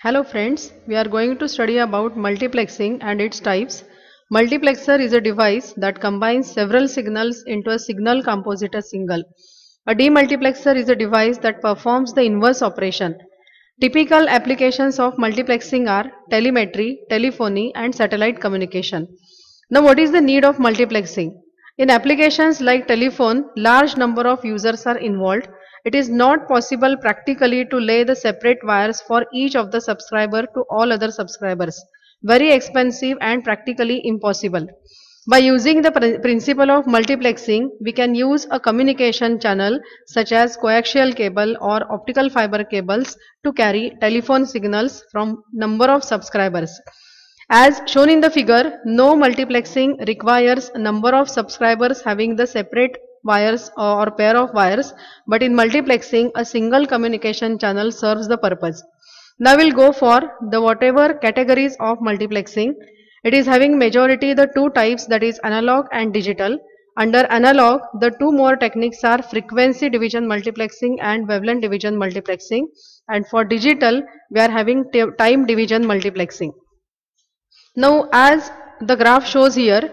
Hello friends, we are going to study about multiplexing and its types. Multiplexer is a device that combines several signals into a signal composite as single. A demultiplexer is a device that performs the inverse operation. Typical applications of multiplexing are telemetry, telephony and satellite communication. Now what is the need of multiplexing? In applications like telephone, large number of users are involved. It is not possible practically to lay the separate wires for each of the subscriber to all other subscribers. Very expensive and practically impossible. By using the principle of multiplexing, we can use a communication channel such as coaxial cable or optical fiber cables to carry telephone signals from number of subscribers. As shown in the figure, no multiplexing requires a number of subscribers having the separate wires or pair of wires, but in multiplexing, a single communication channel serves the purpose. Now we'll go for the whatever categories of multiplexing. It is having majority the two types, that is analog and digital. Under analog, the two more techniques are frequency division multiplexing and wavelength division multiplexing. And for digital, we are having time division multiplexing. Now as the graph shows here,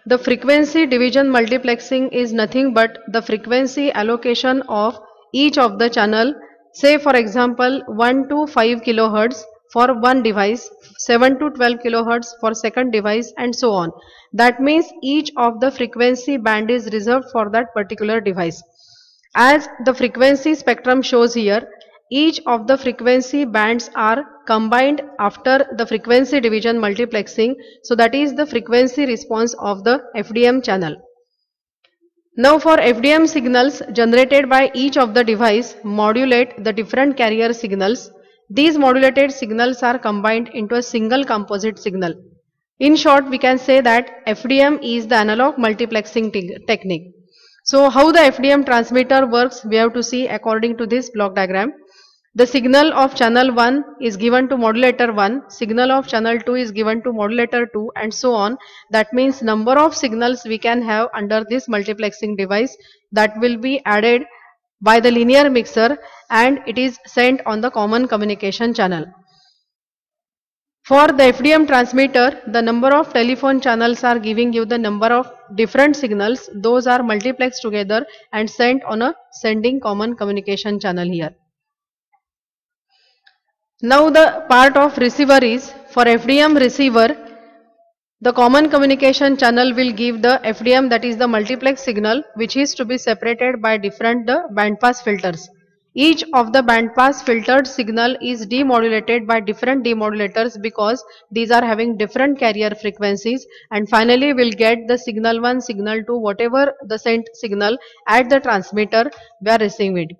the frequency division multiplexing is nothing but the frequency allocation of each of the channel. Say for example 1 to 5 kilohertz for one device, 7 to 12 kilohertz for second device and so on. That means each of the frequency band is reserved for that particular device. As the frequency spectrum shows here, each of the frequency bands are combined after the frequency division multiplexing. So that is the frequency response of the FDM channel. Now for FDM signals generated by each of the device modulate the different carrier signals. These modulated signals are combined into a single composite signal. In short, we can say that FDM is the analog multiplexing technique. So how the FDM transmitter works, we have to see according to this block diagram. The signal of channel 1 is given to modulator 1, signal of channel 2 is given to modulator 2 and so on. That means number of signals we can have under this multiplexing device that will be added by the linear mixer and it is sent on the common communication channel. For the FDM transmitter, the number of telephone channels are giving you the number of different signals. Those are multiplexed together and sent on a sending common communication channel here. Now the part of receiver is, for FDM receiver, the common communication channel will give the FDM, that is the multiplex signal, which is to be separated by different bandpass filters. Each of the bandpass filtered signal is demodulated by different demodulators because these are having different carrier frequencies, and finally we'll get the signal 1, signal 2, whatever the sent signal at the transmitter we are receiving it.